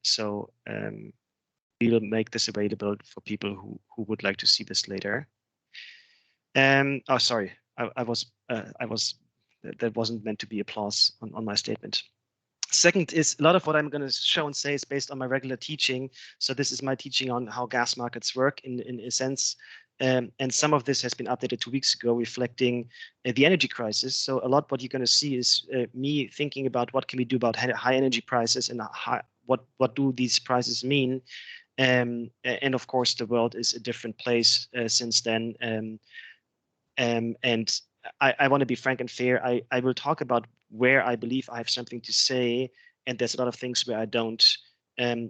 So we will make this available for people who would like to see this later. Oh, sorry, I was that wasn't meant to be applause on my statement. Second is a lot of what I'm going to show and say is based on my regular teaching. So this is my teaching on how gas markets work in a sense. And some of this has been updated 2 weeks ago, reflecting the energy crisis. So a lot what you're going to see is me thinking about what can we do about high energy prices and what do these prices mean. And of course, the world is a different place since then. And I want to be frank and fair. I will talk about where I believe I have something to say, and there's a lot of things where I don't.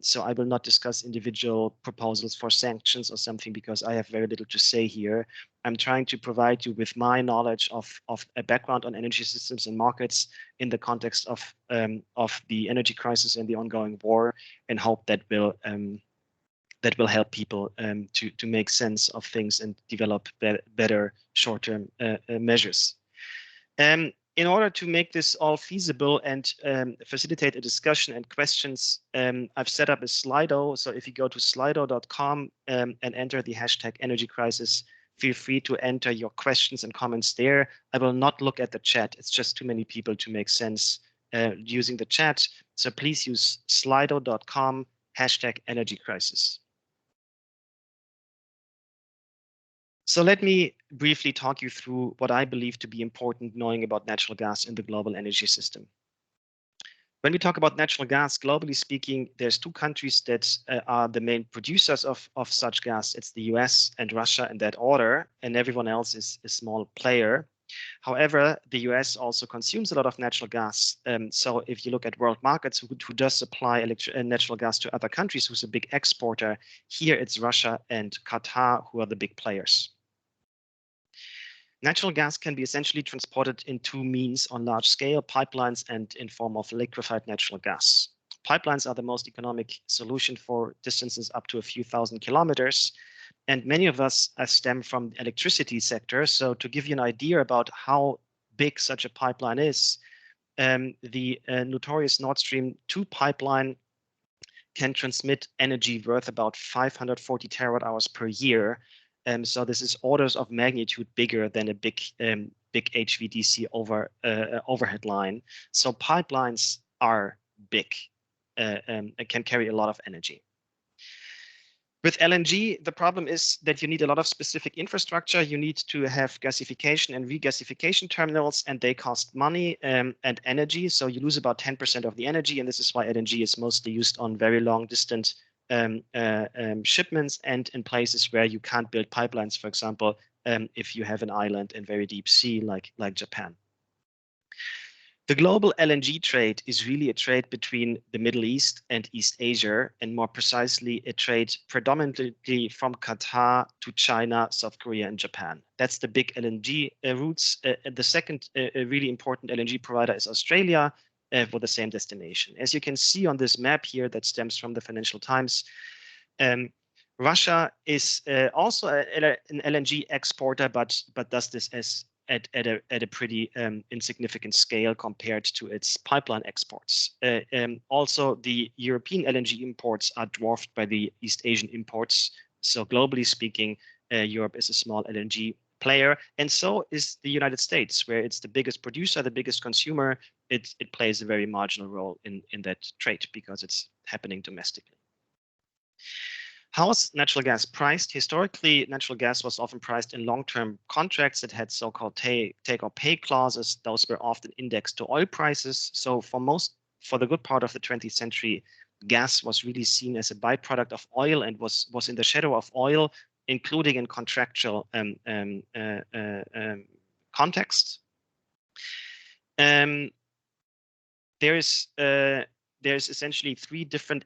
So I will not discuss individual proposals for sanctions or something because I have very little to say here. I'm trying to provide you with my knowledge of a background on energy systems and markets in the context of the energy crisis and the ongoing war, and hope that will help people to make sense of things and develop better short-term measures. In order to make this all feasible and facilitate a discussion and questions, I've set up a Slido. So if you go to slido.com and enter the hashtag energy crisis, feel free to enter your questions and comments there. I will not look at the chat. It's just too many people to make sense using the chat. So please use slido.com hashtag energy crisis. So let me briefly talk you through what I believe to be important knowing about natural gas in the global energy system. When we talk about natural gas, globally speaking, there's two countries that are the main producers of such gas. It's the US and Russia in that order, and everyone else is a small player. However, the US also consumes a lot of natural gas. So if you look at world markets, who does supply natural gas to other countries, who's a big exporter, here it's Russia and Qatar who are the big players. Natural gas can be essentially transported in two means on large scale, pipelines and in form of liquefied natural gas. Pipelines are the most economic solution for distances up to a few thousand kilometers. And many of us stem from the electricity sector. So to give you an idea about how big such a pipeline is, the notorious Nord Stream 2 pipeline can transmit energy worth about 540 terawatt hours per year. So this is orders of magnitude bigger than a big HVDC overhead line. So pipelines are big and can carry a lot of energy. With LNG, the problem is that you need a lot of specific infrastructure. You need to have gasification and regasification terminals, and they cost money and energy. So you lose about 10% of the energy, and this is why LNG is mostly used on very long distance shipments and in places where you can't build pipelines, for example, if you have an island in very deep sea like Japan. The global LNG trade is really a trade between the Middle East and East Asia, and more precisely, a trade predominantly from Qatar to China, South Korea, and Japan. That's the big LNG routes. The second really important LNG provider is Australia for the same destination. As you can see on this map here that stems from the Financial Times, Russia is also an LNG exporter, but does this at a pretty insignificant scale compared to its pipeline exports. Also, the European LNG imports are dwarfed by the East Asian imports. So globally speaking, Europe is a small LNG player, and so is the United States, where it's the biggest producer, the biggest consumer. It plays a very marginal role in that trade because it's happening domestically. How is natural gas priced? Historically, natural gas was often priced in long-term contracts that had so-called take or pay clauses. Those were often indexed to oil prices. So for the good part of the 20th century, gas was really seen as a byproduct of oil and was in the shadow of oil, including in contractual context. There's essentially three different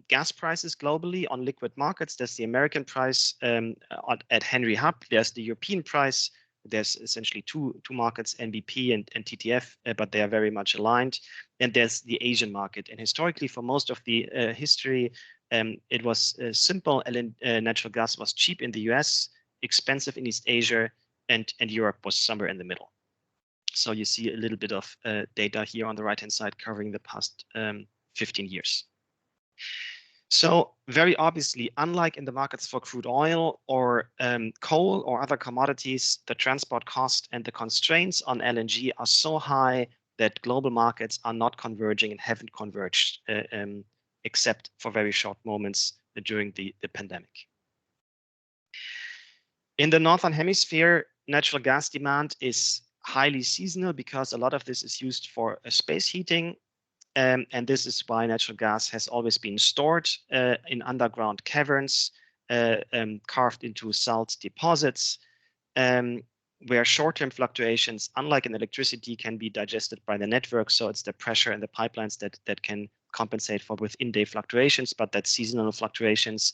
gas prices globally on liquid markets. There's the American price at Henry Hub. There's the European price. There's essentially two markets, NBP and TTF, but they are very much aligned. And there's the Asian market. And historically, for most of the history, it was simple. Natural gas was cheap in the US, expensive in East Asia, and Europe was somewhere in the middle. So you see a little bit of data here on the right-hand side covering the past 15 years. So very obviously, unlike in the markets for crude oil or coal or other commodities, the transport cost and the constraints on LNG are so high that global markets are not converging and haven't converged except for very short moments during the pandemic. In the Northern Hemisphere, natural gas demand is highly seasonal because a lot of this is used for space heating. And this is why natural gas has always been stored in underground caverns, carved into salt deposits, where short-term fluctuations, unlike in electricity, can be digested by the network. So it's the pressure in the pipelines that can compensate for within-day fluctuations, but that seasonal fluctuations.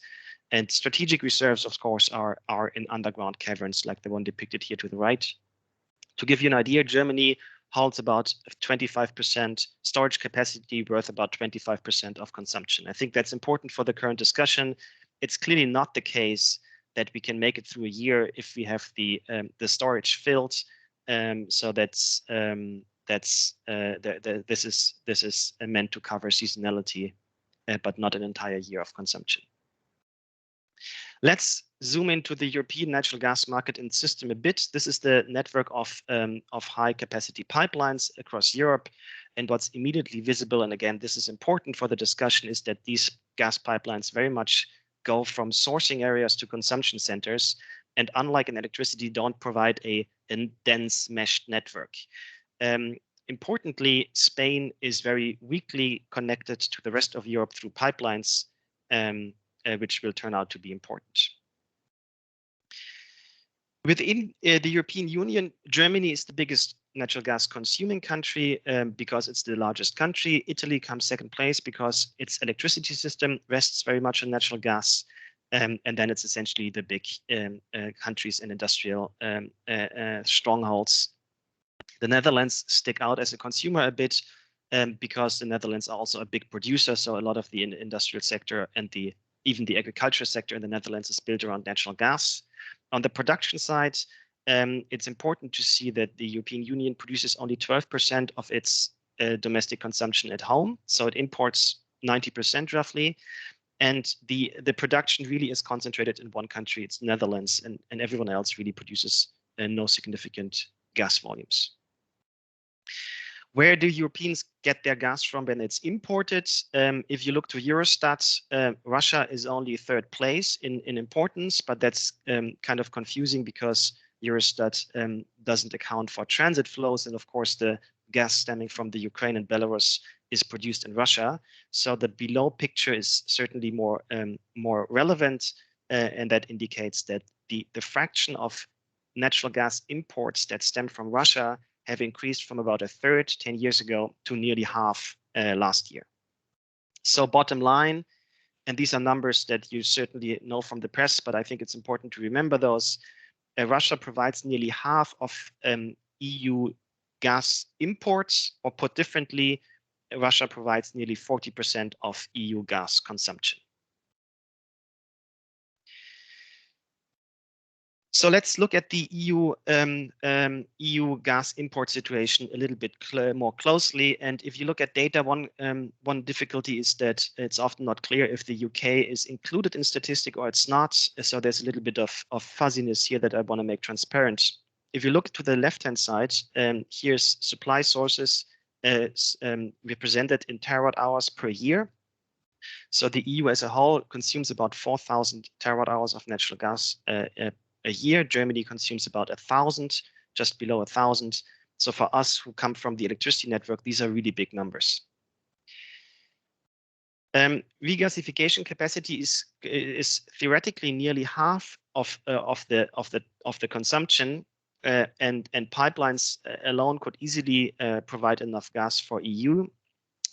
And strategic reserves, of course, are in underground caverns like the one depicted here to the right. To give you an idea, Germany holds about 25% storage capacity, worth about 25% of consumption. I think that's important for the current discussion. It's clearly not the case that we can make it through a year if we have the storage filled. So this is meant to cover seasonality, but not an entire year of consumption. Let's zoom into the European natural gas market and system a bit. This is the network of high capacity pipelines across Europe. And what's immediately visible, and again, this is important for the discussion, is that these gas pipelines very much go from sourcing areas to consumption centers. And unlike in electricity, don't provide a dense meshed network. Importantly, Spain is very weakly connected to the rest of Europe through pipelines, which will turn out to be important. Within the European Union, Germany is the biggest natural gas consuming country because it's the largest country. Italy comes second place because its electricity system rests very much on natural gas. And then it's essentially the big countries and industrial strongholds. The Netherlands stick out as a consumer a bit because the Netherlands are also a big producer. So a lot of the industrial sector and even the agriculture sector in the Netherlands is built around natural gas. On the production side, it's important to see that the European Union produces only 12% of its domestic consumption at home. So it imports 90% roughly. And the production really is concentrated in one country, it's Netherlands, and everyone else really produces no significant gas volumes. Where do Europeans get their gas from when it's imported? If you look to Eurostat, Russia is only third place in importance, but that's kind of confusing because Eurostat doesn't account for transit flows. And of course, the gas stemming from the Ukraine and Belarus is produced in Russia. So the below picture is certainly more relevant. And that indicates that the fraction of natural gas imports that stem from Russia have increased from about a third 10 years ago to nearly half last year. So bottom line, and these are numbers that you certainly know from the press, but I think it's important to remember those. Russia provides nearly half of EU gas imports, or put differently, Russia provides nearly 40% of EU gas consumption. So let's look at the EU gas import situation a little bit more closely. And if you look at data, one difficulty is that it's often not clear if the UK is included in statistic or it's not. So there's a little bit of fuzziness here that I want to make transparent. If you look to the left-hand side, here's supply sources represented in terawatt hours per year. So the EU as a whole consumes about 4,000 terawatt hours of natural gas a year. Germany consumes about 1,000, just below 1,000. So for us who come from the electricity network, these are really big numbers. Regasification capacity is theoretically nearly half of the consumption, and pipelines alone could easily provide enough gas for EU,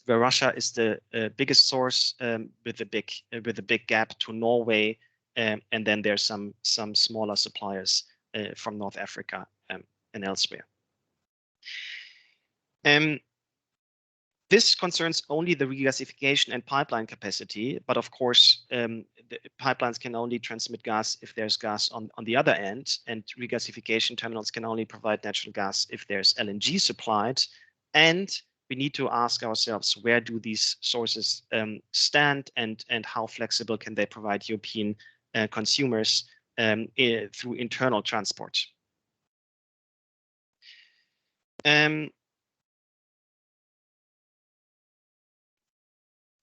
where Russia is the biggest source with a big gap to Norway. And then there's some smaller suppliers from North Africa and elsewhere. This concerns only the regasification and pipeline capacity, but of course, the pipelines can only transmit gas if there's gas on the other end, and regasification terminals can only provide natural gas if there's LNG supplied. And we need to ask ourselves, where do these sources stand, and how flexible can they provide European consumers through internal transport.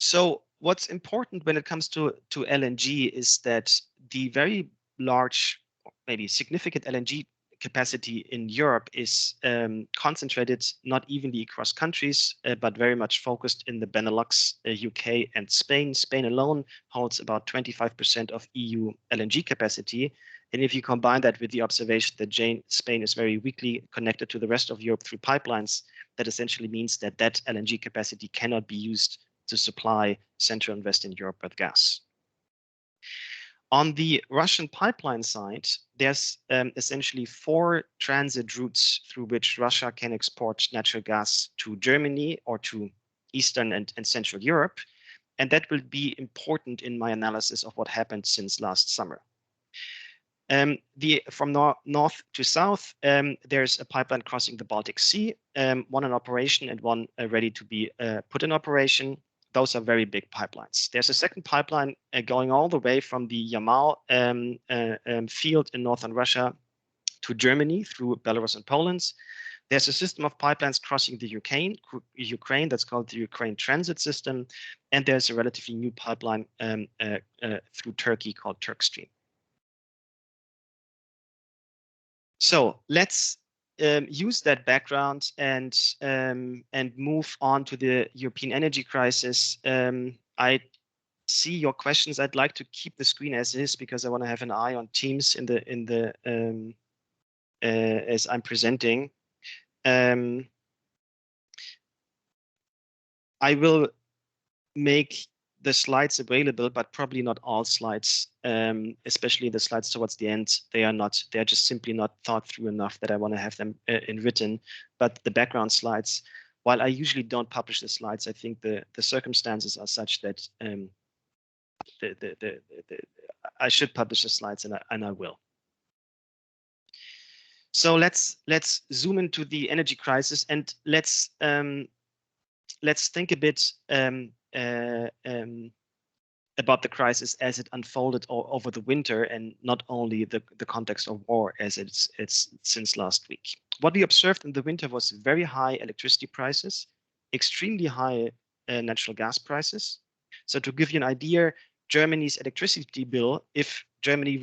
So what's important when it comes to LNG is that the very large, maybe significant LNG capacity in Europe is concentrated not evenly across countries, but very much focused in the Benelux, UK, and Spain. Spain alone holds about 25% of EU LNG capacity. And if you combine that with the observation that Spain is very weakly connected to the rest of Europe through pipelines, that essentially means that that LNG capacity cannot be used to supply Central and Western Europe with gas. On the Russian pipeline side, there's essentially 4 transit routes through which Russia can export natural gas to Germany or to Eastern and Central Europe. And that will be important in my analysis of what happened since last summer. From north to south, there's a pipeline crossing the Baltic Sea, one in operation and one ready to be put in operation. Those are very big pipelines. There's a second pipeline going all the way from the Yamal field in northern Russia to Germany through Belarus and Poland. There's a system of pipelines crossing the Ukraine that's called the Ukraine Transit System. And there's a relatively new pipeline through Turkey called Turkstream. So let's use that background and move on to the European energy crisis. I see your questions. I'd like to keep the screen as is because I want to have an eye on Teams as I'm presenting. I will make the slides available, but probably not all slides, especially the slides towards the end. They're just simply not thought through enough that I want to have them in written. But the background slides, while I usually don't publish the slides, I think the circumstances are such that I should publish the slides, and I will. So let's zoom into the energy crisis, and let's think a bit about the crisis as it unfolded over the winter, and not only the context of war as it's since last week. What we observed in the winter was very high electricity prices, extremely high natural gas prices. So to give you an idea, Germany's electricity bill, if Germany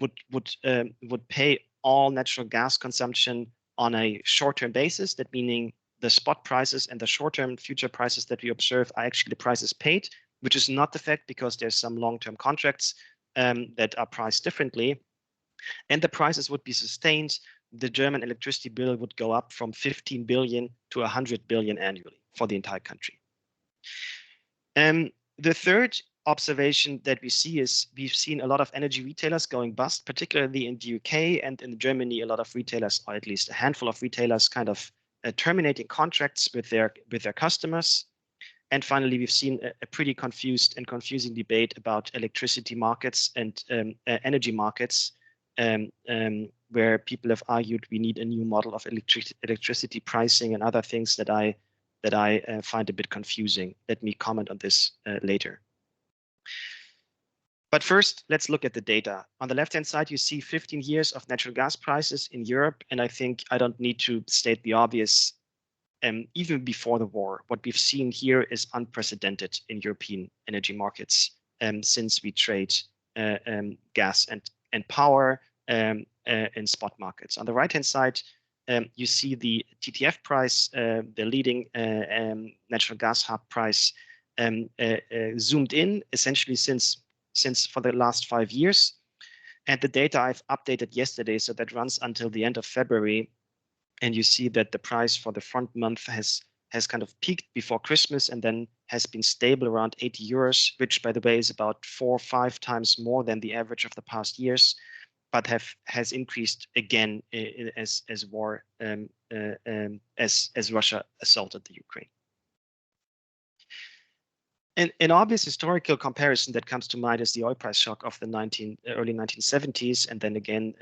would pay all natural gas consumption on a short-term basis, that meaning the spot prices and the short-term future prices that we observe are actually the prices paid, which is not the fact because there's some long-term contracts that are priced differently. And the prices would be sustained. The German electricity bill would go up from 15 billion to 100 billion annually for the entire country. The third observation that we see is we've seen a lot of energy retailers going bust, particularly in the UK, and in Germany, a lot of retailers, or at least a handful of retailers, kind of terminating contracts with their customers. And finally, we've seen a pretty confused and confusing debate about electricity markets and energy markets, where people have argued we need a new model of electricity pricing and other things that I find a bit confusing. Let me comment on this later. But first, let's look at the data. On the left-hand side, you see 15 years of natural gas prices in Europe. And I think I don't need to state the obvious. Even before the war, what we've seen here is unprecedented in European energy markets since we trade gas and power in spot markets. On the right-hand side, you see the TTF price, the leading natural gas hub price, zoomed in essentially since for the last 5 years. And the data I've updated yesterday, so that runs until the end of February. And you see that the price for the front month has kind of peaked before Christmas and then has been stable around 80 euros, which, by the way, is about 4 or 5 times more than the average of the past years, but has increased again as Russia assaulted the Ukraine. An obvious historical comparison that comes to mind is the oil price shock of the early 1970s, and then again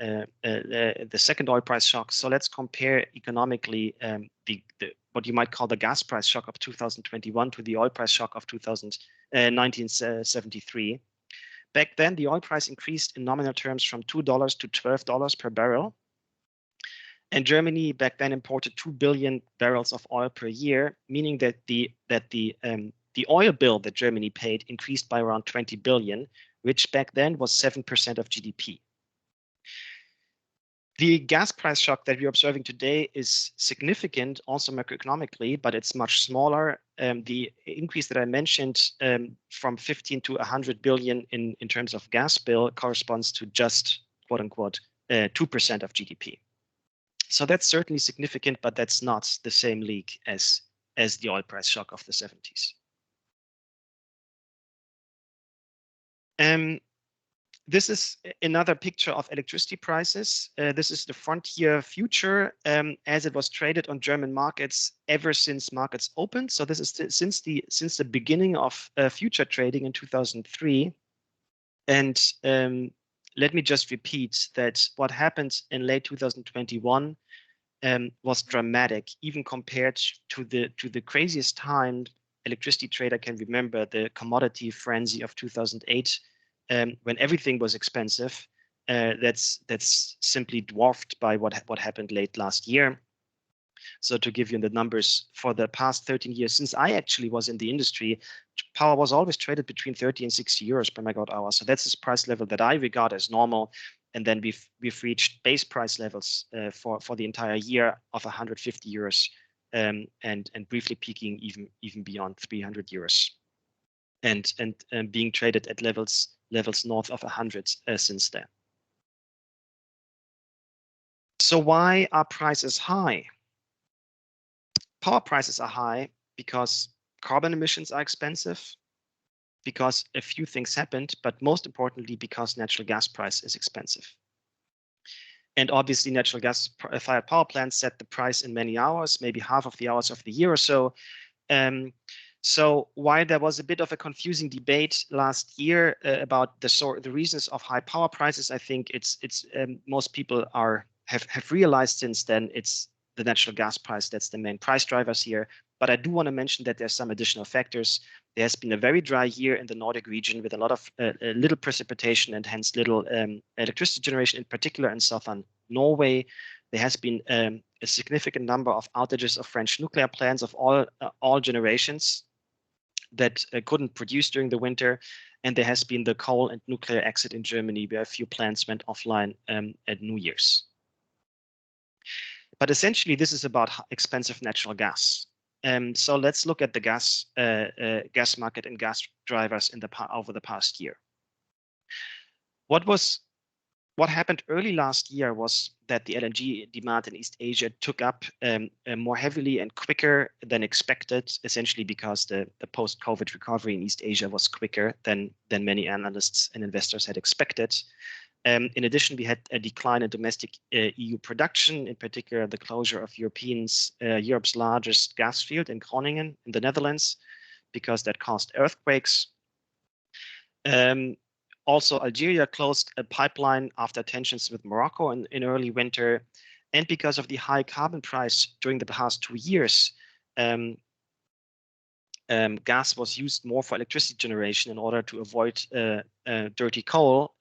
the second oil price shock. So let's compare economically what you might call the gas price shock of 2021 to the oil price shock of 1973. Back then, the oil price increased in nominal terms from $2 to $12 per barrel. And Germany back then imported 2 billion barrels of oil per year, meaning that the oil bill that Germany paid increased by around 20 billion, which back then was 7% of GDP. The gas price shock that we're observing today is significant also macroeconomically, but it's much smaller. The increase that I mentioned from 15 to 100 billion in terms of gas bill corresponds to just, quote unquote, 2% of GDP. So that's certainly significant, but that's not the same league as the oil price shock of the 70s. This is another picture of electricity prices. This is the frontier future as it was traded on German markets ever since markets opened. So this is since the beginning of future trading in 2003. And let me just repeat that what happened in late 2021 was dramatic, even compared to the craziest time electricity trader can remember, the commodity frenzy of 2008, when everything was expensive. That's simply dwarfed by what happened late last year. So to give you the numbers, for the past 13 years, since I actually was in the industry, power was always traded between 30 and 60 euros per megawatt hour. So that's this price level that I regard as normal. And then we've reached base price levels for the entire year of 150 euros and briefly peaking even beyond 300 euros and being traded at levels north of 100 since then. So why are prices high? Power prices are high because carbon emissions are expensive, because a few things happened, but most importantly, because natural gas price is expensive. And obviously, natural gas-fired power plants set the price in many hours, maybe half of the hours of the year or so. So while there was a bit of a confusing debate last year about the reasons of high power prices, I think most people have realized since then it's the natural gas price that's the main price drivers here. But I do want to mention that there's some additional factors. There has been a very dry year in the Nordic region with a lot of little precipitation and hence little electricity generation, in particular in southern Norway. There has been a significant number of outages of French nuclear plants of all generations that couldn't produce during the winter. And there has been the coal and nuclear exit in Germany, where a few plants went offline at New Year's. But essentially, this is about expensive natural gas. So let's look at the gas market and gas drivers over the past year. What happened early last year was that the LNG demand in East Asia took up more heavily and quicker than expected, essentially because the post-COVID recovery in East Asia was quicker than many analysts and investors had expected. In addition, we had a decline in domestic EU production, in particular the closure of Europe's largest gas field in Groningen in the Netherlands, because that caused earthquakes. Also, Algeria closed a pipeline after tensions with Morocco in early winter. And because of the high carbon price during the past 2 years, gas was used more for electricity generation in order to avoid dirty coal.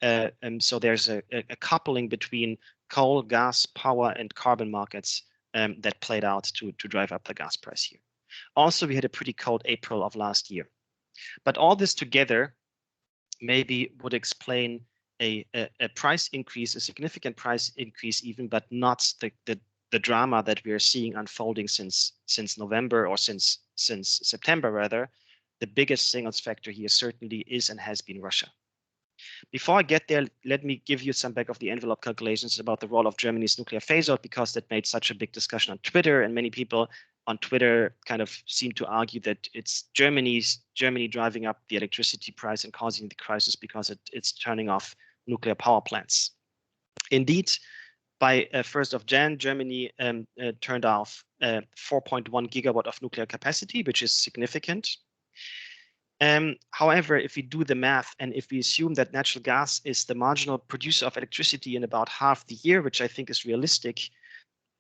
So there's a coupling between coal, gas, power, and carbon markets that played out to drive up the gas price here. Also, we had a pretty cold April of last year. But all this together maybe would explain a price increase, a significant price increase even, but not the drama that we are seeing unfolding since November or since September rather. The biggest single factor here certainly is and has been Russia. Before I get there, let me give you some back of the envelope calculations about the role of Germany's nuclear phase-out, because that made such a big discussion on Twitter, and many people on Twitter kind of seem to argue that it's Germany driving up the electricity price and causing the crisis because it's turning off nuclear power plants. Indeed, by 1st of Jan, Germany turned off 4.1 gigawatt of nuclear capacity, which is significant. However, if we do the math and if we assume that natural gas is the marginal producer of electricity in about half the year, which I think is realistic,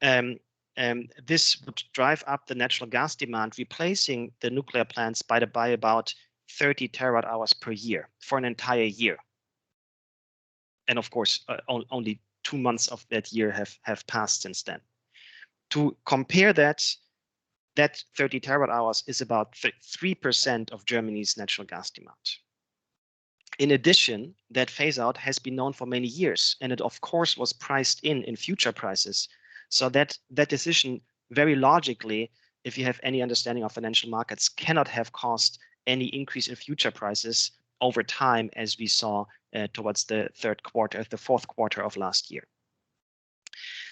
this would drive up the natural gas demand, replacing the nuclear plants by about 30 terawatt hours per year for an entire year. And of course, only 2 months of that year have passed since then. To compare that 30 terawatt hours is about 3% of Germany's natural gas demand. In addition, that phase out has been known for many years, and it of course was priced in future prices. So that decision, very logically, if you have any understanding of financial markets, cannot have caused any increase in future prices over time, as we saw towards the fourth quarter of last year.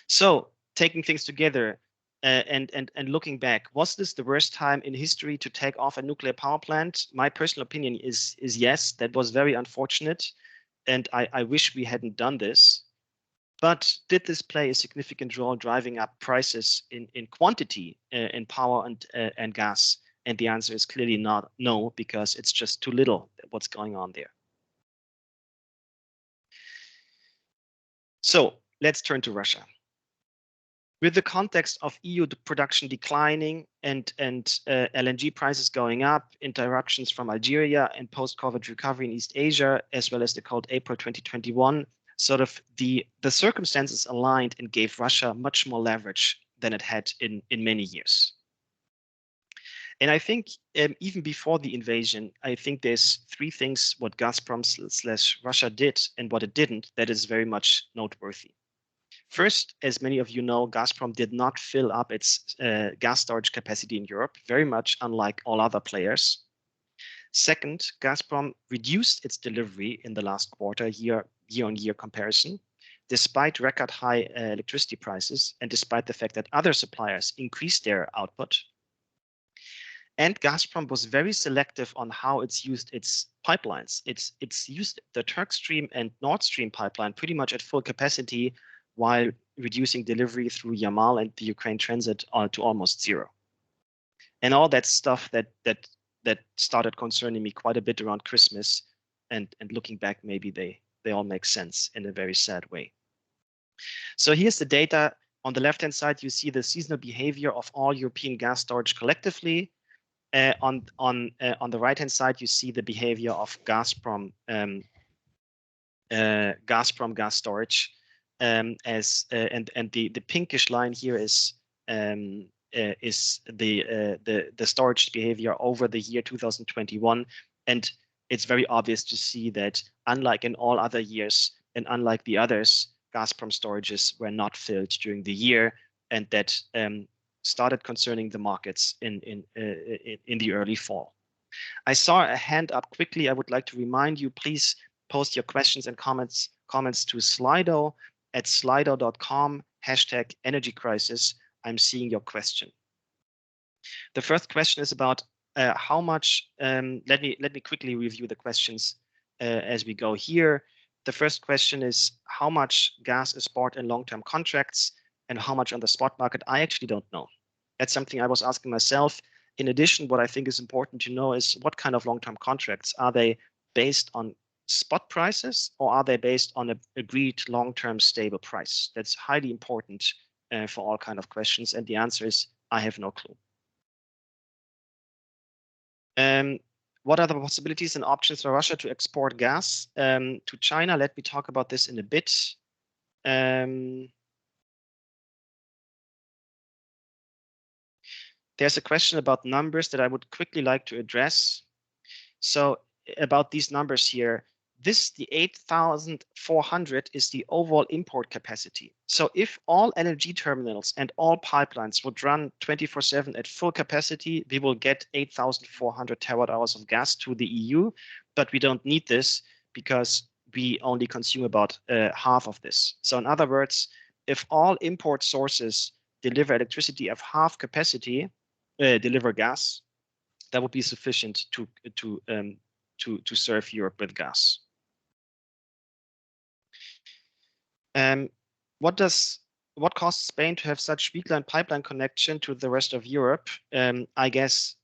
So taking things together and looking back, was this the worst time in history to take off a nuclear power plant? My personal opinion is yes, that was very unfortunate, and I wish we hadn't done this. But did this play a significant role driving up prices in quantity in power and gas? And the answer is clearly no, because it's just too little what's going on there. So let's turn to Russia. With the context of EU production declining and LNG prices going up, interruptions from Algeria and post-COVID recovery in East Asia, as well as the cold April 2021, sort of the circumstances aligned and gave Russia much more leverage than it had in many years. And I think even before the invasion, I think there's 3 things what Gazprom / Russia did and what it didn't that is very much noteworthy. First, as many of you know, Gazprom did not fill up its gas storage capacity in Europe, very much unlike all other players. Second, Gazprom reduced its delivery in the last quarter, year-on-year comparison, despite record high electricity prices and despite the fact that other suppliers increased their output. And Gazprom was very selective on how it's used its pipelines. It's used the Turk Stream and Nord Stream pipeline pretty much at full capacity, while reducing delivery through Yamal and the Ukraine transit to almost zero. And all that stuff that started concerning me quite a bit around Christmas, and looking back, maybe they all make sense in a very sad way. So here's the data. On the left-hand side, you see the seasonal behavior of all European gas storage collectively. On the right-hand side, you see the behavior of Gazprom gas storage. And the pinkish line here is the storage behavior over the year 2021, and it's very obvious to see that unlike in all other years and unlike the others, Gazprom storages were not filled during the year, and that started concerning the markets in the early fall. I saw a hand up quickly. I would like to remind you, please post your questions and comments to Slido at slido.com #energycrisis. I'm seeing your question. The first question is about how much. Let me quickly review the questions as we go here. The first question is how much gas is bought in long-term contracts and how much on the spot market. I actually don't know. That's something I was asking myself. In addition, what I think is important to know is what kind of long-term contracts. Are they based on spot prices or are they based on an agreed long-term stable price? That's highly important for all kind of questions. And the answer is, I have no clue. What are the possibilities and options for Russia to export gas to China? Let me talk about this in a bit. There's a question about numbers that I would quickly like to address. So about these numbers here, the 8,400 is the overall import capacity. So if all LNG terminals and all pipelines would run 24/7 at full capacity, we will get 8,400 terawatt hours of gas to the EU, but we don't need this because we only consume about half of this. So in other words, if all import sources deliver electricity of half capacity, deliver gas, that would be sufficient to serve Europe with gas. What costs Spain to have such weak line pipeline connection to the rest of Europe? I guess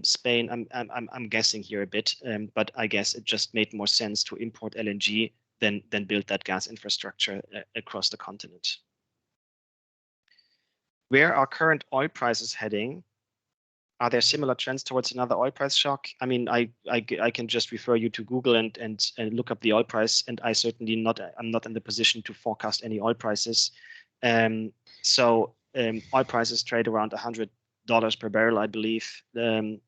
Spain, I'm guessing here a bit, but I guess it just made more sense to import LNG than build that gas infrastructure across the continent. Where are current oil prices heading? Are there similar trends towards another oil price shock? I mean, I can just refer you to Google and look up the oil price, and I certainly I'm not in the position to forecast any oil prices. So oil prices trade around $100 per barrel, I believe, and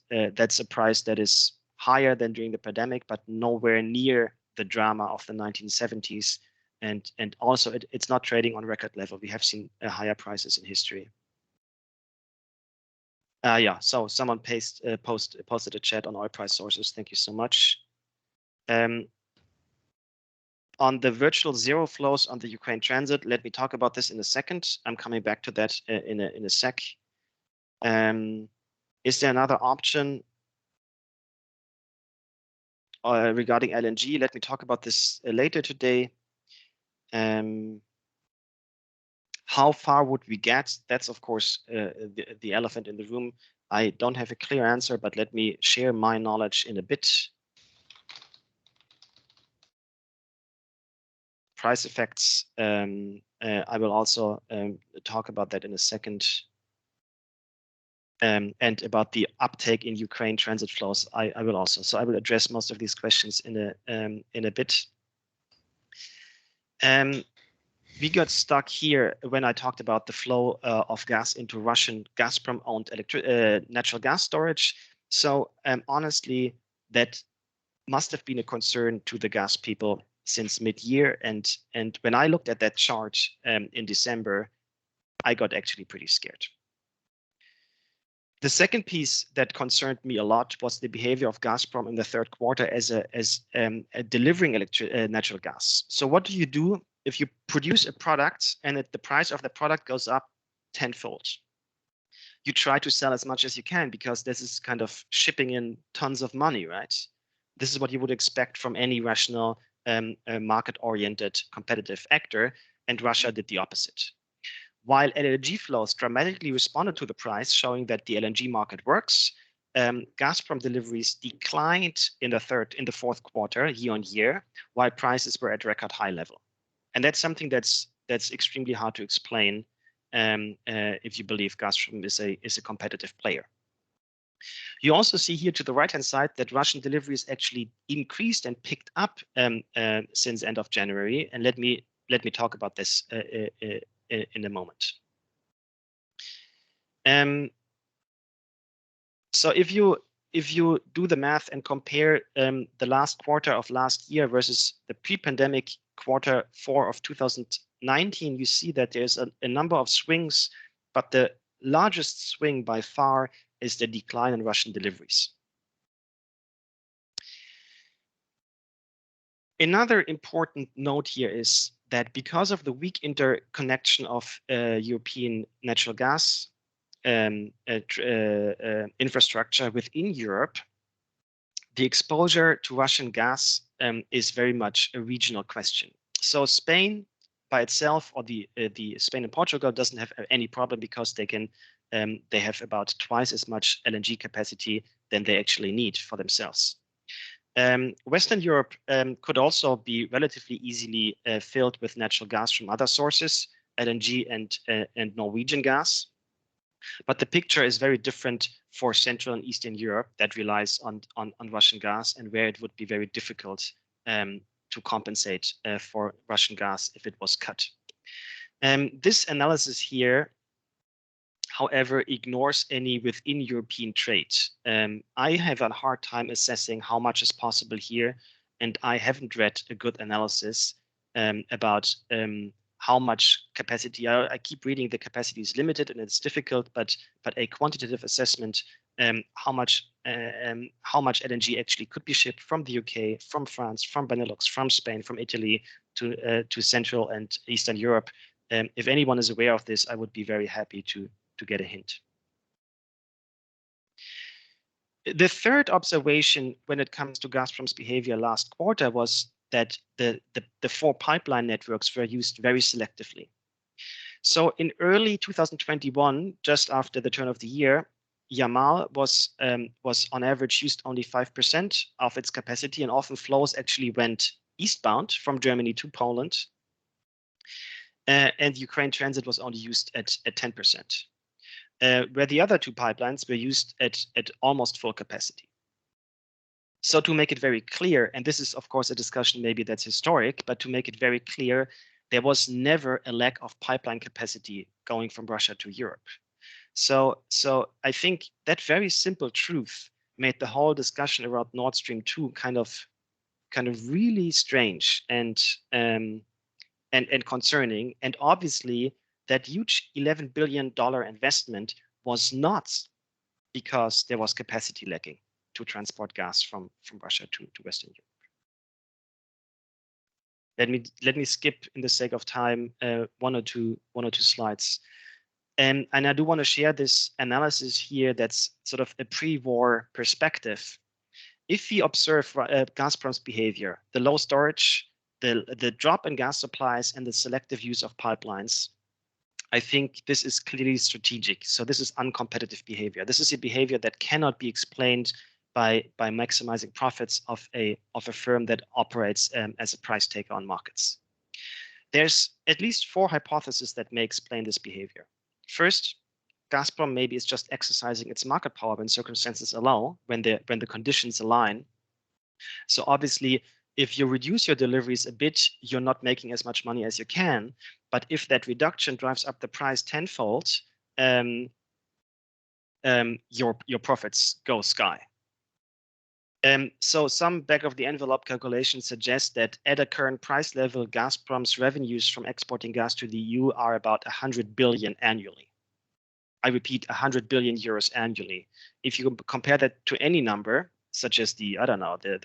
that's a price that is higher than during the pandemic, but nowhere near the drama of the 1970s. And also, it's not trading on record level. We have seen higher prices in history. Yeah, so someone posted a chat on oil price sources. Thank you so much. On the virtual zero flows on the Ukraine transit, let me talk about this in a second. I'm coming back to that in a sec. Is there another option regarding LNG? Let me talk about this later today. How far would we get? That's, of course, the elephant in the room. I don't have a clear answer, but let me share my knowledge in a bit. Price effects, I will also talk about that in a second. And about the uptake in Ukraine transit flows, I will also. So I will address most of these questions in a bit. We got stuck here when I talked about the flow of gas into Russian Gazprom-owned natural gas storage. So honestly, that must have been a concern to the gas people since mid-year. And when I looked at that chart in December, I got actually pretty scared. The second piece that concerned me a lot was the behavior of Gazprom in the third quarter as delivering natural gas. So what do you do if you produce a product and the price of the product goes up tenfold? You try to sell as much as you can because this is kind of shipping in tons of money, right? This is what you would expect from any rational, market-oriented competitive actor, and Russia did the opposite. While LNG flows dramatically responded to the price, showing that the LNG market works, Gazprom deliveries declined in the fourth quarter year on year, while prices were at record high level. And that's something that's extremely hard to explain if you believe Gazprom is a competitive player. You also see here to the right-hand side that Russian deliveries actually increased and picked up since end of January. And let me talk about this in a moment. So if you do the math and compare the last quarter of last year versus the pre-pandemic quarter 4 of 2019, you see that there's a number of swings, but the largest swing by far is the decline in Russian deliveries. Another important note here is that because of the weak interconnection of European natural gas infrastructure within Europe, the exposure to Russian gas is very much a regional question. So Spain by itself, or the Spain and Portugal, doesn't have any problem because they have about twice as much LNG capacity than they actually need for themselves. Western Europe could also be relatively easily filled with natural gas from other sources, LNG and Norwegian gas. But the picture is very different for Central and Eastern Europe that relies on Russian gas, and where it would be very difficult to compensate for Russian gas if it was cut. This analysis here, however, ignores any within European trade. I have a hard time assessing how much is possible here, and I haven't read a good analysis about how much capacity. I keep reading the capacity is limited and it's difficult, but a quantitative assessment how much LNG actually could be shipped from the UK, from France, from Benelux, from Spain, from Italy to Central and Eastern Europe. If anyone is aware of this, I would be very happy to get a hint. The third observation when it comes to Gazprom's behavior last quarter was that the 4 pipeline networks were used very selectively. So in early 2021, just after the turn of the year, Yamal was on average used only 5% of its capacity, and often flows actually went eastbound from Germany to Poland. And Ukraine transit was only used at 10%, where the other two pipelines were used at almost full capacity. So to make it very clear, and this is of course a discussion maybe that's historic, but to make it very clear, there was never a lack of pipeline capacity going from Russia to Europe. So I think that very simple truth made the whole discussion around Nord Stream 2 kind of really strange and concerning. And obviously that huge $11 billion investment was not because there was capacity lacking to transport gas from Russia to Western Europe. Let me skip, in the sake of time, one or two slides. And I do want to share this analysis here that's sort of a pre-war perspective. If we observe Gazprom's behavior, the low storage, the drop in gas supplies, and the selective use of pipelines, I think this is clearly strategic. So this is uncompetitive behavior. This is a behavior that cannot be explained by maximizing profits of a firm that operates as a price taker on markets. There's at least 4 hypotheses that may explain this behavior. First, Gazprom maybe is just exercising its market power when circumstances allow, when the conditions align. So obviously, if you reduce your deliveries a bit, you're not making as much money as you can. But if that reduction drives up the price tenfold, your profits go sky. So some back of the envelope calculations suggest that at a current price level, Gazprom's revenues from exporting gas to the EU are about 100 billion annually. I repeat, 100 billion euros annually. If you compare that to any number, such as the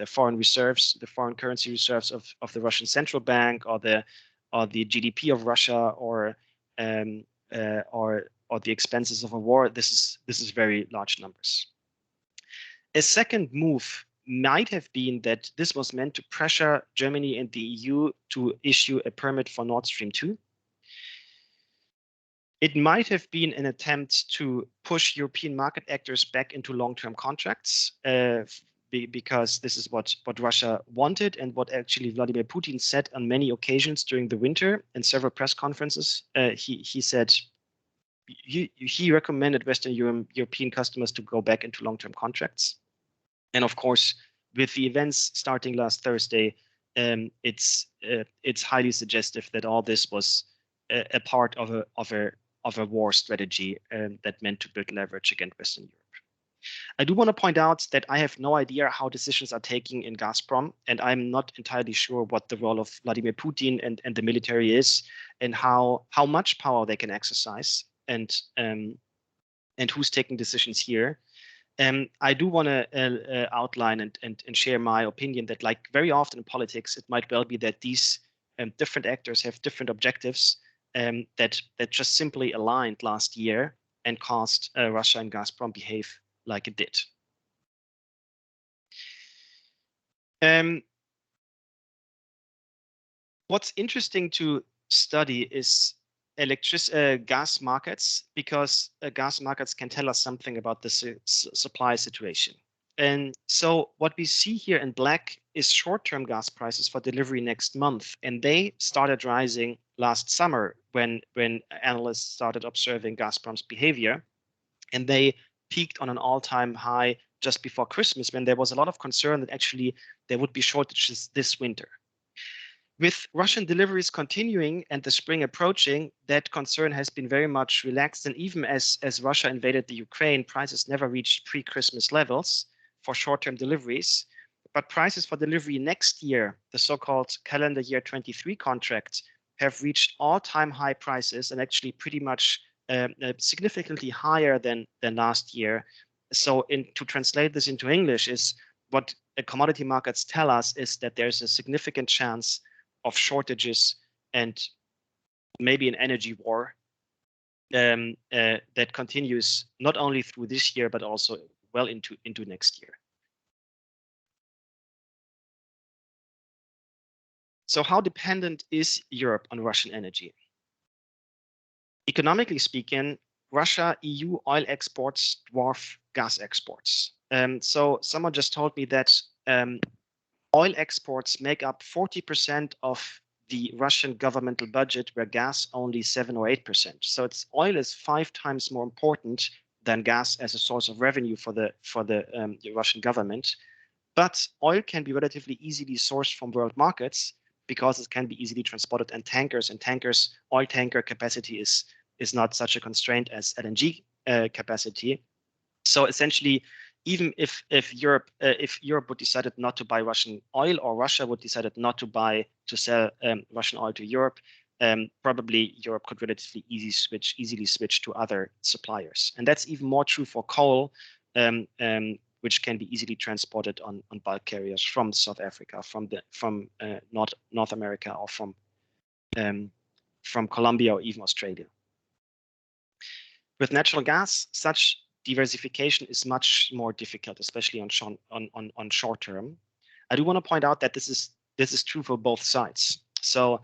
foreign reserves, the foreign currency reserves of the Russian central bank, or the GDP of Russia, or the expenses of a war, this is very large numbers. A second move might have been that this was meant to pressure Germany and the EU to issue a permit for Nord Stream 2. It might have been an attempt to push European market actors back into long-term contracts, because this is what Russia wanted, and what actually Vladimir Putin said on many occasions during the winter in several press conferences. He said he recommended Western European customers to go back into long-term contracts. And of course, with the events starting last Thursday, it's highly suggestive that all this was a part of a war strategy that meant to build leverage against Western Europe. I do want to point out that I have no idea how decisions are taken in Gazprom, and I'm not entirely sure what the role of Vladimir Putin and the military is, and how much power they can exercise, and who's taking decisions here. I do want to outline and share my opinion that, like very often in politics, it might well be that these different actors have different objectives that just simply aligned last year and caused Russia and Gazprom behave like it did. What's interesting to study is gas markets, because gas markets can tell us something about the supply situation. And so what we see here in black is short-term gas prices for delivery next month, and they started rising last summer when analysts started observing Gazprom's behavior, and they peaked on an all-time high just before Christmas, when there was a lot of concern that actually there would be shortages this winter. With Russian deliveries continuing and the spring approaching, that concern has been very much relaxed. And even as Russia invaded the Ukraine, prices never reached pre-Christmas levels for short-term deliveries. But prices for delivery next year, the so-called calendar year 23 contracts, have reached all-time high prices, and actually pretty much significantly higher than last year. So to translate this into English, is what the commodity markets tell us is that there's a significant chance of shortages and maybe an energy war that continues not only through this year, but also well into next year. So how dependent is Europe on Russian energy? Economically speaking, Russia, EU oil exports dwarf gas exports. So someone just told me that oil exports make up 40% of the Russian governmental budget, where gas only 7 or 8%. So oil is 5 times more important than gas as a source of revenue for the Russian government. But oil can be relatively easily sourced from world markets because it can be easily transported in tankers. And oil tanker capacity is not such a constraint as LNG capacity. So essentially, even if Europe would decide not to buy Russian oil, or Russia would decide not to sell Russian oil to Europe, probably Europe could relatively easily switch to other suppliers. And that's even more true for coal, which can be easily transported on bulk carriers from South Africa, from North America, or from Colombia, or even Australia. With natural gas, such diversification is much more difficult, especially on short term. I do want to point out that this is true for both sides. So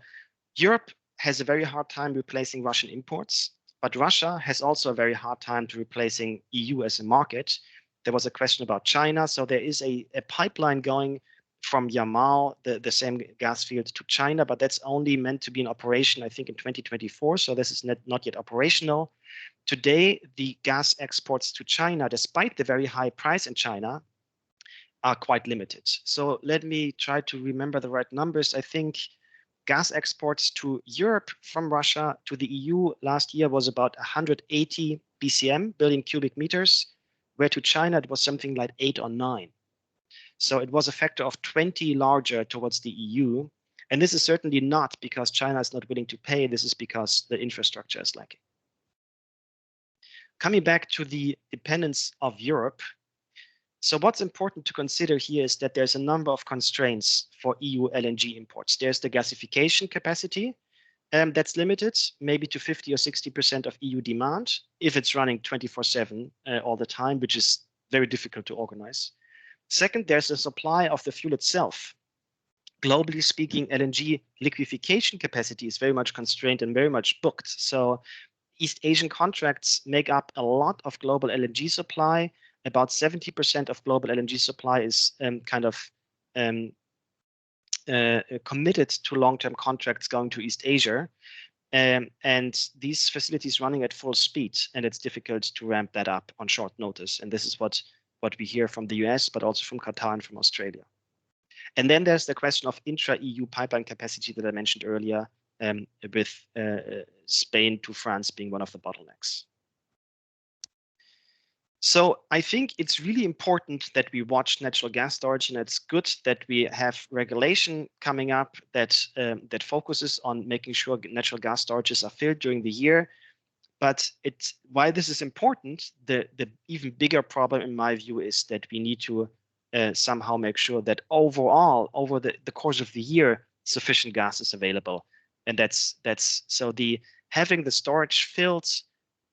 Europe has a very hard time replacing Russian imports, but Russia has also a very hard time to replacing EU as a market. There was a question about China. So there is a pipeline going from Yamal, the same gas field, to China, but that's only meant to be in operation, I think, in 2024. So this is not yet operational. Today, the gas exports to China, despite the very high price in China, are quite limited. So let me try to remember the right numbers. I think gas exports to Europe from Russia to the EU last year was about 180 BCM, billion cubic meters, where to China it was something like 8 or 9. So it was a factor of 20 larger towards the EU. And this is certainly not because China is not willing to pay. This is because the infrastructure is lacking. Coming back to the dependence of Europe, so what's important to consider here is that there's a number of constraints for EU LNG imports. There's the gasification capacity that's limited, maybe to 50 or 60% of EU demand, if it's running 24/7 all the time, which is very difficult to organize. Second, there's the supply of the fuel itself. Globally speaking, LNG liquefaction capacity is very much constrained and very much booked. So East Asian contracts make up a lot of global LNG supply. About 70% of global LNG supply is committed to long-term contracts going to East Asia. And these facilities running at full speed, and it's difficult to ramp that up on short notice. And this is what we hear from the US, but also from Qatar and from Australia. And then there's the question of intra-EU pipeline capacity that I mentioned earlier, with Spain to France being one of the bottlenecks. So I think it's really important that we watch natural gas storage, and it's good that we have regulation coming up that focuses on making sure natural gas storages are filled during the year. But why this is important, the even bigger problem in my view is that we need to somehow make sure that overall, over the course of the year, sufficient gas is available. And that's so having the storage filled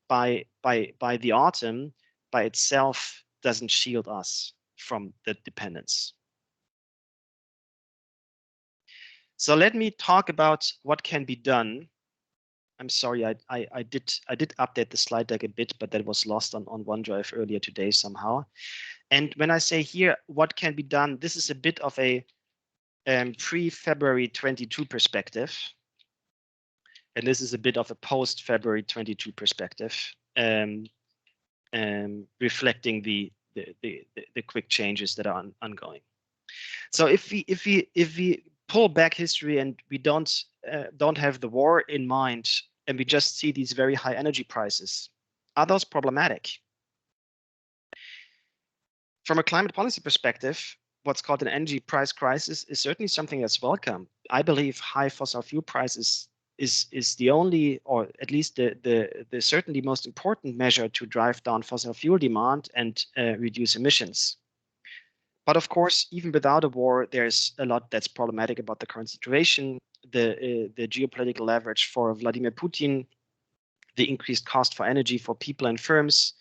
by the autumn by itself doesn't shield us from the dependence. So let me talk about what can be done. I'm sorry, I did update the slide deck a bit, but that was lost on OneDrive earlier today somehow. And when I say here what can be done, this is a bit of a pre-February 22 perspective. And this is a bit of a post-February 22 perspective, reflecting the quick changes that are ongoing. So if we pull back history and we don't have the war in mind, and we just see these very high energy prices, are those problematic? From a climate policy perspective, what's called an energy price crisis is certainly something that's welcome. I believe high fossil fuel prices is the only, or at least the certainly most important measure to drive down fossil fuel demand and reduce emissions. But of course, even without a war, there's a lot that's problematic about the current situation. The geopolitical leverage for Vladimir Putin, the increased cost for energy for people and firms,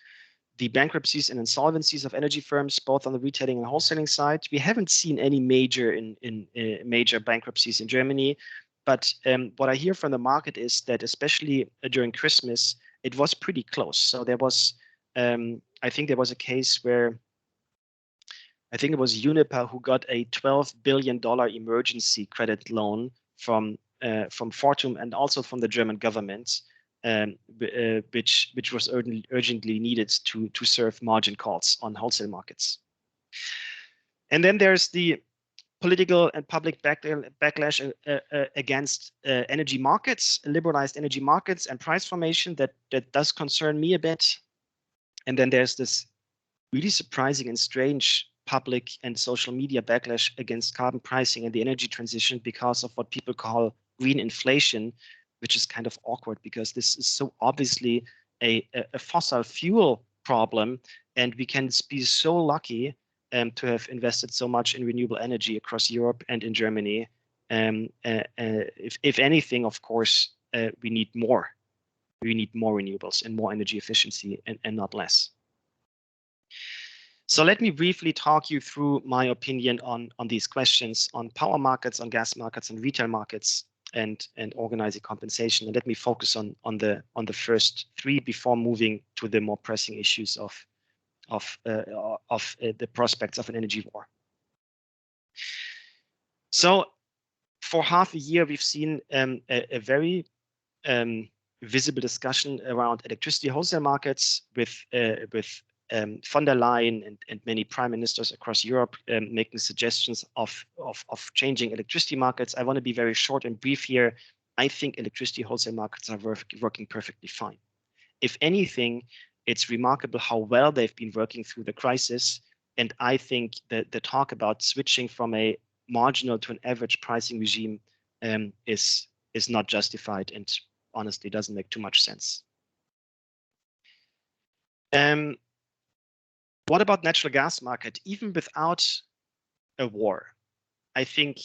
the bankruptcies and insolvencies of energy firms, both on the retailing and wholesaling side. We haven't seen any major bankruptcies in Germany. But what I hear from the market is that especially during Christmas, it was pretty close. So there was, I think there was a case where I think it was Uniper who got a $12 billion emergency credit loan from Fortum and also from the German government, which was urgently needed to serve margin calls on wholesale markets. And then there's the political and public backlash against energy markets, liberalized energy markets and price formation that does concern me a bit. And then there's this really surprising and strange public and social media backlash against carbon pricing and the energy transition because of what people call green inflation, which is kind of awkward because this is so obviously a fossil fuel problem, and we can be so lucky to have invested so much in renewable energy across Europe and in Germany. If anything, of course, we need more. We need more renewables and more energy efficiency and not less. So let me briefly talk you through my opinion on these questions on power markets, on gas markets, and retail markets, and organizing compensation. And let me focus on the first three before moving to the more pressing issues of the prospects of an energy war. So for half a year, we've seen a very visible discussion around electricity wholesale markets with von der Leyen and many prime ministers across Europe making suggestions of changing electricity markets. I want to be very short and brief here. I think electricity wholesale markets are working perfectly fine. If anything, it's remarkable how well they've been working through the crisis. And I think that the talk about switching from a marginal to an average pricing regime is not justified and honestly doesn't make too much sense. What about natural gas market? Even without a war, I think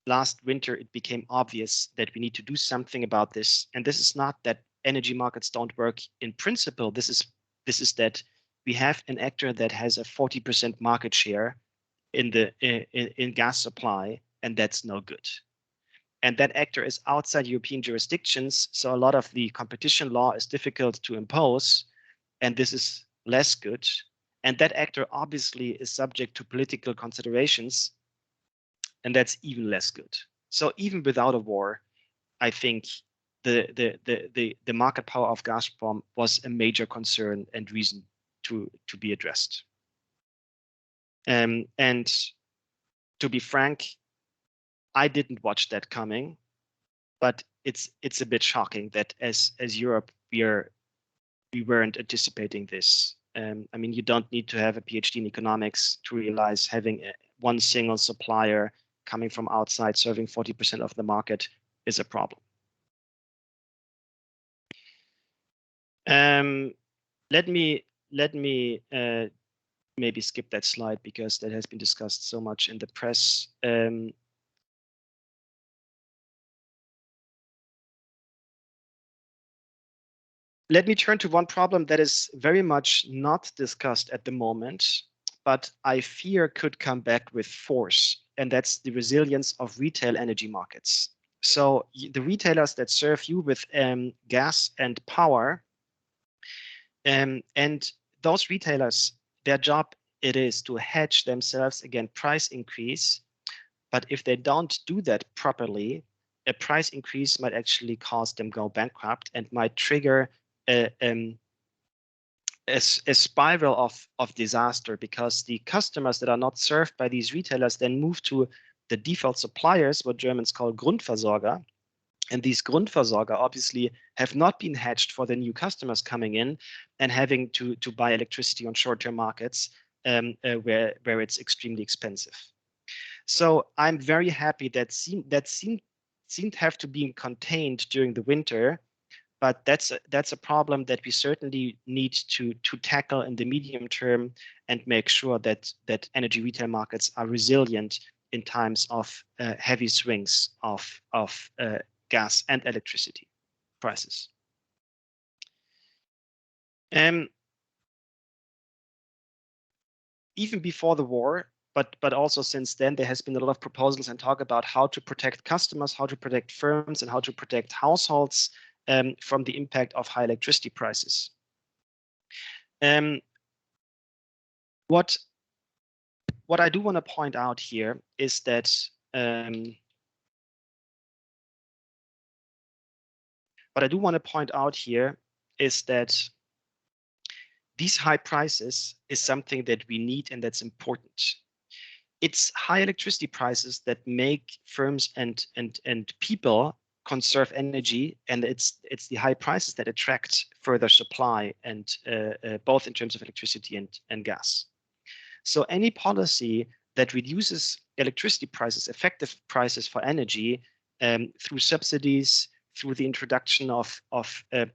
last winter it became obvious that we need to do something about this. And this is not that energy markets don't work in principle. This is that we have an actor that has a 40% market share in gas supply, and that's no good. And that actor is outside European jurisdictions, so a lot of the competition law is difficult to impose, and this is less good. And that actor obviously is subject to political considerations, and that's even less good. So even without a war, I think the market power of Gazprom was a major concern and reason to be addressed. And to be frank, I didn't watch that coming, but it's a bit shocking that as Europe we weren't anticipating this. I mean, you don't need to have a PhD in economics to realize having one single supplier coming from outside serving 40% of the market is a problem. Let me maybe skip that slide because that has been discussed so much in the press. Let me turn to one problem that is very much not discussed at the moment, but I fear could come back with force, and that's the resilience of retail energy markets. So the retailers that serve you with gas and power, and those retailers, their job it is to hedge themselves against price increase. But if they don't do that properly, a price increase might actually cause them go bankrupt and might trigger a spiral of disaster, because the customers that are not served by these retailers then move to the default suppliers, what Germans call Grundversorger. And these Grundversorger obviously have not been hedged for the new customers coming in and having to buy electricity on short-term markets where it's extremely expensive. So I'm very happy that seemed to have to be contained during the winter, but that's a problem that we certainly need to tackle in the medium term and make sure that energy retail markets are resilient in times of heavy swings of gas and electricity prices. Even before the war, but also since then, there has been a lot of proposals and talk about how to protect customers, how to protect firms, and how to protect households from the impact of high electricity prices. What I do want to point out here is that these high prices is something that we need and that's important. It's high electricity prices that make firms and people conserve energy, and it's the high prices that attract further supply, and both in terms of electricity and gas. So any policy that reduces electricity prices, effective prices for energy, through subsidies, through the introduction of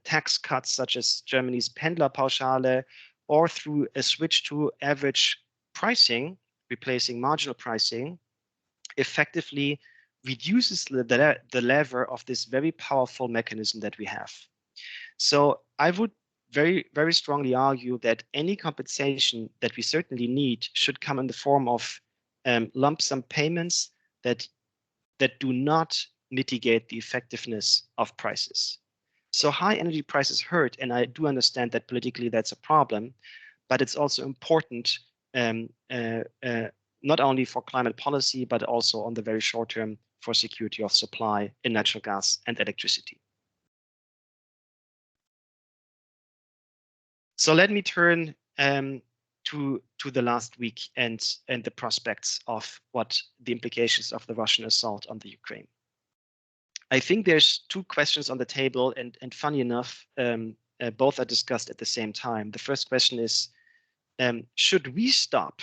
tax cuts such as Germany's Pendlerpauschale, or through a switch to average pricing, replacing marginal pricing, effectively reduces the lever of this very powerful mechanism that we have. So I would very, very strongly argue that any compensation that we certainly need should come in the form of lump sum payments that do not mitigate the effectiveness of prices. So high energy prices hurt, and I do understand that politically that's a problem, but it's also important not only for climate policy, but also on the very short term for security of supply in natural gas and electricity. So let me turn to the last week and the prospects of what the implications of the Russian assault on the Ukraine. I think there's two questions on the table, and funny enough, both are discussed at the same time. The first question is, should we stop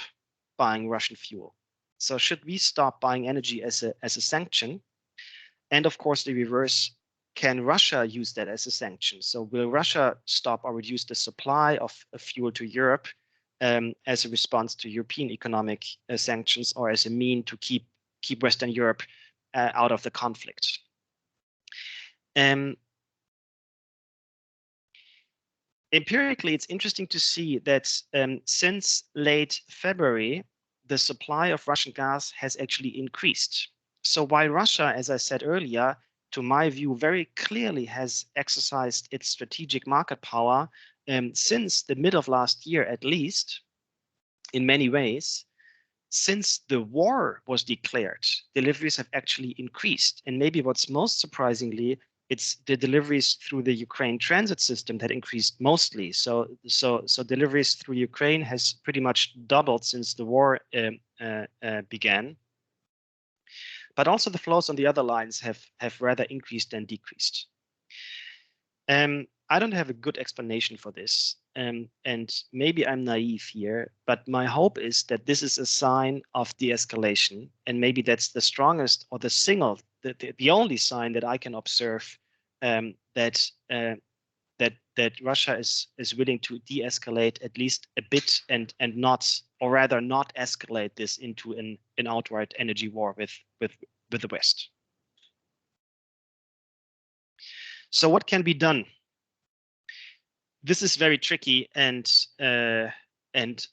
buying Russian fuel? So should we stop buying energy as a sanction? And of course, the reverse, can Russia use that as a sanction? So will Russia stop or reduce the supply of fuel to Europe as a response to European economic sanctions, or as a mean to keep Western Europe out of the conflict? Empirically, it's interesting to see that since late February, the supply of Russian gas has actually increased. So while Russia, as I said earlier, to my view, very clearly has exercised its strategic market power since the middle of last year, at least, in many ways, since the war was declared, deliveries have actually increased. And maybe what's most surprisingly, it's the deliveries through the Ukraine transit system that increased mostly. So deliveries through Ukraine has pretty much doubled since the war began. But also the flows on the other lines have rather increased than decreased. I don't have a good explanation for this, and maybe I'm naive here, but my hope is that this is a sign of de-escalation, and maybe that's the strongest or the only sign that I can observe that Russia is willing to de-escalate at least a bit, and not, or rather not escalate this into an outright energy war with the West. So what can be done? This is very tricky, and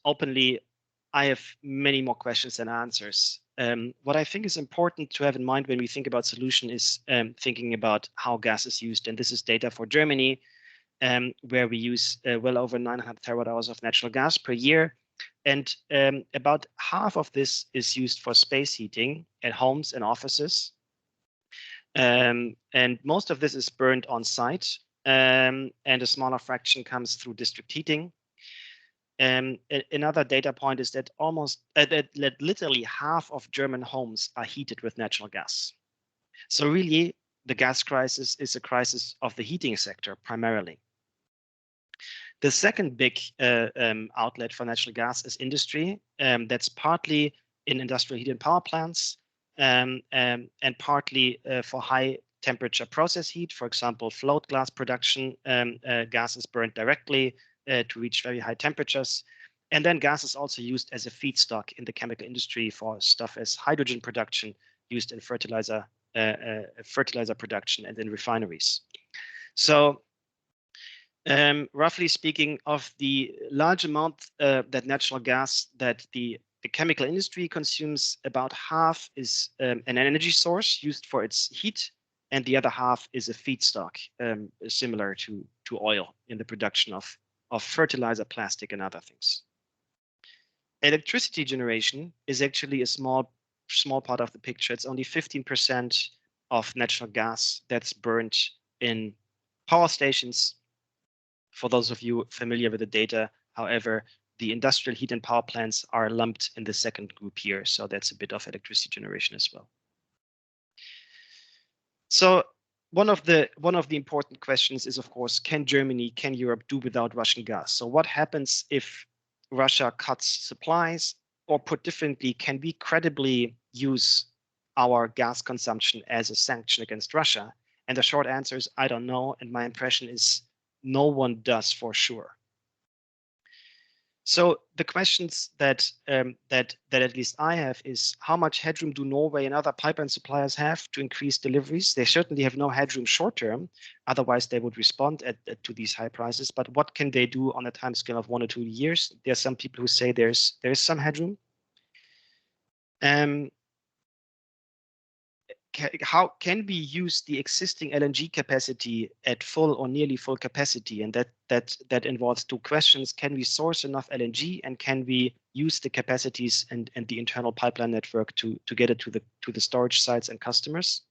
openly, I have many more questions than answers. What I think is important to have in mind when we think about solution is thinking about how gas is used. And this is data for Germany, where we use well over 900 terawatt hours of natural gas per year. And about half of this is used for space heating at homes and offices. And most of this is burned on site. And a smaller fraction comes through district heating. Another data point is that that literally half of German homes are heated with natural gas. So really, the gas crisis is a crisis of the heating sector primarily. The second big outlet for natural gas is industry. That's partly in industrial heat and power plants, and partly for high temperature process heat. For example, float glass production, gas is burned directly to reach very high temperatures. And then gas is also used as a feedstock in the chemical industry for stuff as hydrogen production, used in fertilizer production and in refineries. So roughly speaking, of the large amount that natural gas that the chemical industry consumes, about half is an energy source used for its heat and the other half is a feedstock, similar to oil in the production of fertilizer, plastic, and other things. Electricity generation is actually a small part of the picture. It's only 15% of natural gas that's burned in power stations. For those of you familiar with the data, however, the industrial heat and power plants are lumped in the second group here. So that's a bit of electricity generation as well. So one of the important questions is, of course, can Europe do without Russian gas? So what happens if Russia cuts supplies? Or put differently, can we credibly use our gas consumption as a sanction against Russia? And the short answer is, I don't know. And my impression is no one does for sure. So the questions that at least I have is, how much headroom do Norway and other pipeline suppliers have to increase deliveries? They certainly have no headroom short term, otherwise they would respond to these high prices. But what can they do on a timescale of 1 or 2 years? There are some people who say there is some headroom. How can we use the existing LNG capacity at full or nearly full capacity? And that involves two questions. Can we source enough LNG, and can we use the capacities and the internal pipeline network to get it to the storage sites and customers?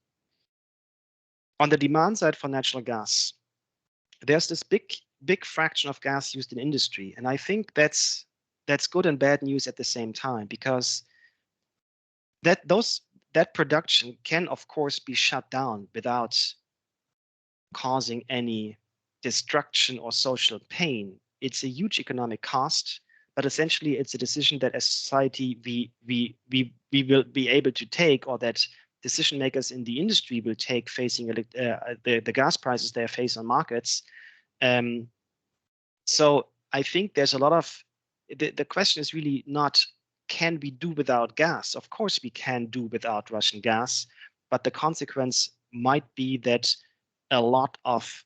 On the demand side for natural gas, there's this big fraction of gas used in industry. And I think that's good and bad news at the same time, because that production can, of course, be shut down without causing any destruction or social pain. It's a huge economic cost, but essentially it's a decision that as society we will be able to take, or that decision makers in the industry will take, facing the gas prices they face on markets. So I think there's a lot of, the question is really not, can we do without gas? Of course we can do without Russian gas, but the consequence might be that a lot of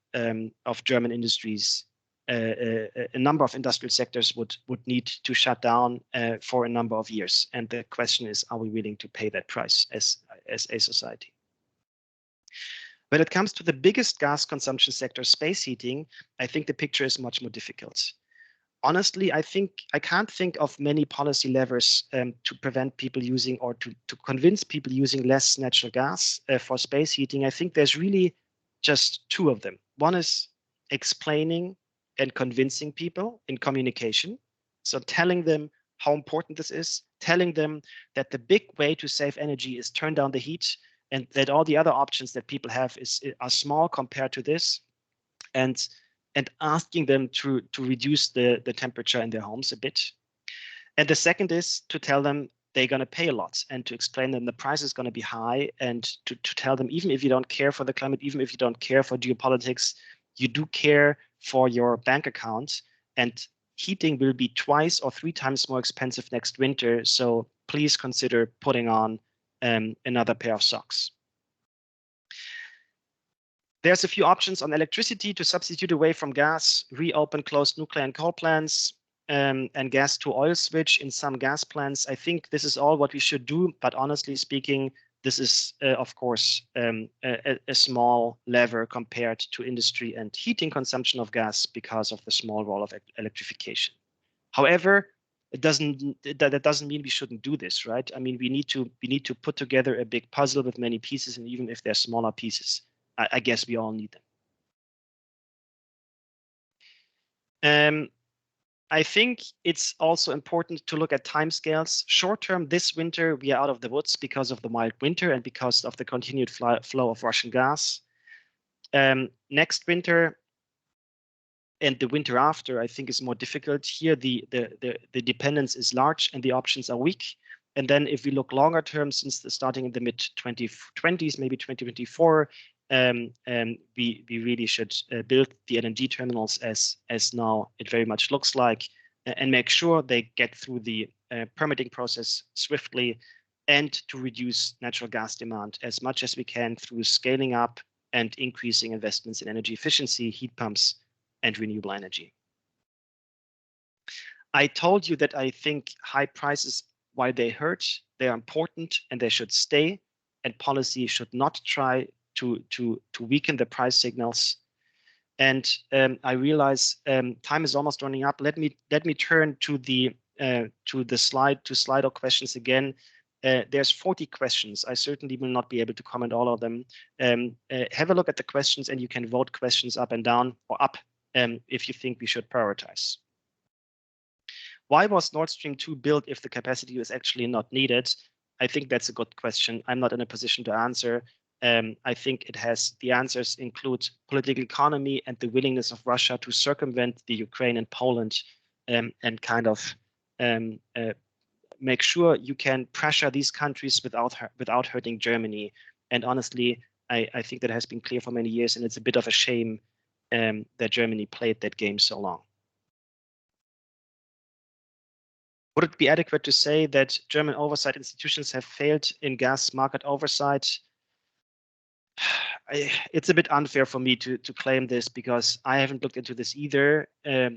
German industries, a number of industrial sectors would need to shut down for a number of years. And the question is, are we willing to pay that price as a society? When it comes to the biggest gas consumption sector, space heating, I think the picture is much more difficult. Honestly, I think I can't think of many policy levers to prevent people using, or to convince people using less natural gas for space heating. I think there's really just two of them. One is explaining and convincing people in communication. So telling them how important this is, telling them that the big way to save energy is turn down the heat, and that all the other options that people have are small compared to this. And asking them to reduce the temperature in their homes a bit. And the second is to tell them they're going to pay a lot, and to explain them the price is going to be high, and to tell them, even if you don't care for the climate, even if you don't care for geopolitics, you do care for your bank account, and heating will be 2 or 3 times more expensive next winter. So please consider putting on another pair of socks. There's a few options on electricity to substitute away from gas, reopen closed nuclear and coal plants, and gas to oil switch in some gas plants. I think this is all what we should do, but honestly speaking, this is, of course, a small lever compared to industry and heating consumption of gas because of the small role of electrification. However, that doesn't mean we shouldn't do this, right? I mean, we need to put together a big puzzle with many pieces, and even if they're smaller pieces, I guess we all need them. I think it's also important to look at timescales. Short term, this winter, we are out of the woods because of the mild winter and because of the continued flow of Russian gas. Next winter and the winter after, I think, is more difficult. Here, the dependence is large and the options are weak. And then if we look longer term, since starting in the mid-2020s, maybe 2024, we really should build the LNG terminals as now it very much looks like, and make sure they get through the permitting process swiftly, and to reduce natural gas demand as much as we can through scaling up and increasing investments in energy efficiency, heat pumps, and renewable energy. I told you that I think high prices, while they hurt, they are important and they should stay, and policy should not try weaken the price signals. And I realize time is almost running up. Let me turn to the slide or questions again. There's 40 questions. I certainly will not be able to comment all of them. Have a look at the questions, and you can vote questions up and down, or up if you think we should prioritize. Why was Nord Stream 2 built if the capacity was actually not needed? I think that's a good question. I'm not in a position to answer. I think the answers include political economy and the willingness of Russia to circumvent the Ukraine and Poland, and kind of make sure you can pressure these countries without hurting Germany. And honestly, I think that has been clear for many years, and it's a bit of a shame that Germany played that game so long. Would it be adequate to say that German oversight institutions have failed in gas market oversight? It's a bit unfair for me to claim this, because I haven't looked into this either. I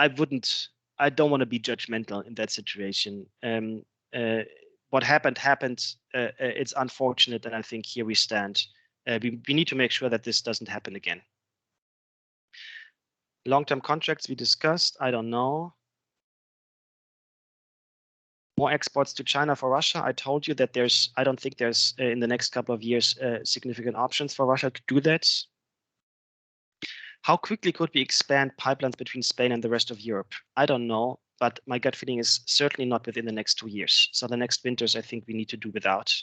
don't want to be judgmental in that situation. What happened. It's unfortunate, and I think here we stand. We need to make sure that this doesn't happen again. Long-term contracts we discussed, I don't know. More exports to China for Russia. I told you that I don't think there's in the next couple of years significant options for Russia to do that. How quickly could we expand pipelines between Spain and the rest of Europe? I don't know, but my gut feeling is certainly not within the next 2 years. So the next winters, I think we need to do without.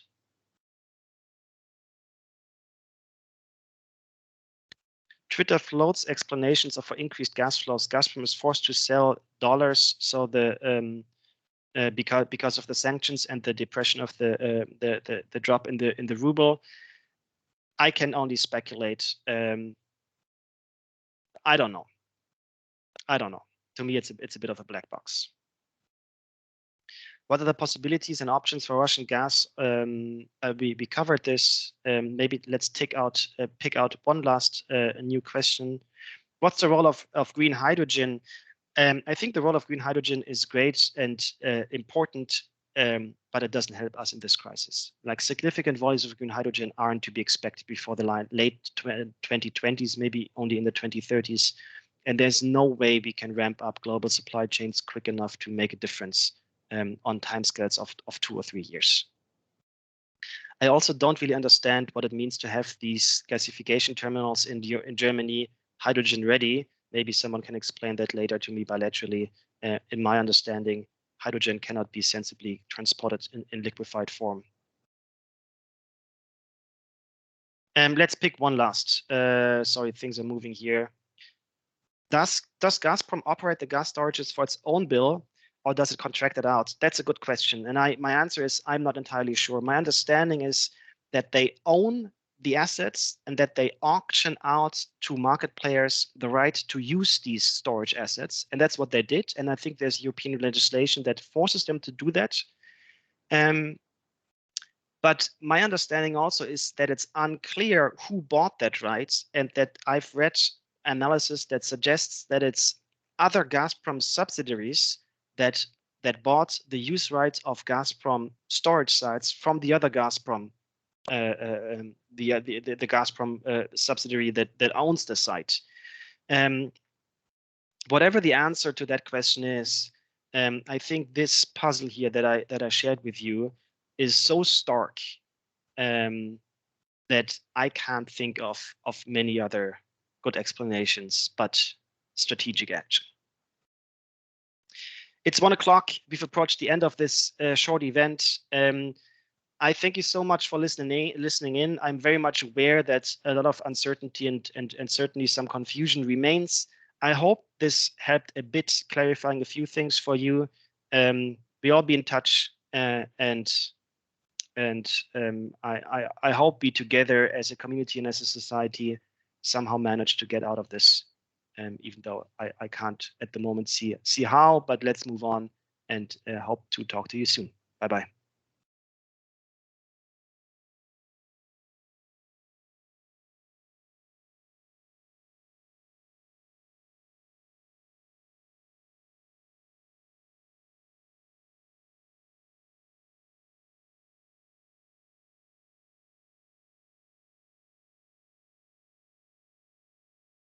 Twitter floats explanations for increased gas flows. Gazprom is forced to sell dollars, so because of the sanctions and the depression of the drop in the ruble. I can only speculate. I don't know. To me, it's a bit of a black box. What are the possibilities and options for Russian gas? We covered this. Maybe let's pick out one last new question. What's the role of green hydrogen? I think the role of green hydrogen is great and important, but it doesn't help us in this crisis. Like, significant volumes of green hydrogen aren't to be expected before the late 2020s, maybe only in the 2030s. And there's no way we can ramp up global supply chains quick enough to make a difference on timescales of 2 or 3 years. I also don't really understand what it means to have these gasification terminals in Germany hydrogen ready. Maybe someone can explain that later to me bilaterally. In my understanding, hydrogen cannot be sensibly transported in liquefied form. Let's pick one last. Sorry, things are moving here. Does Gazprom operate the gas storages for its own bill, or does it contract it out? That's a good question. And my answer is I'm not entirely sure. My understanding is that they own the assets and that they auction out to market players the right to use these storage assets. And that's what they did. And I think there's European legislation that forces them to do that. But my understanding also is that it's unclear who bought that right, and that I've read analysis that suggests that it's other Gazprom subsidiaries that bought the use rights of Gazprom storage sites from the other Gazprom, the Gazprom subsidiary that owns the site. Whatever the answer to that question is, I think this puzzle here that I shared with you is so stark that I can't think of many other good explanations but strategic action. It's 1 o'clock. We've approached the end of this short event. I thank you so much for listening in. I'm very much aware that a lot of uncertainty and certainly some confusion remains. I hope this helped a bit clarifying a few things for you. We all be in touch, and I hope we together as a community and as a society somehow manage to get out of this, even though I can't at the moment see how, but let's move on and hope to talk to you soon. Bye-bye.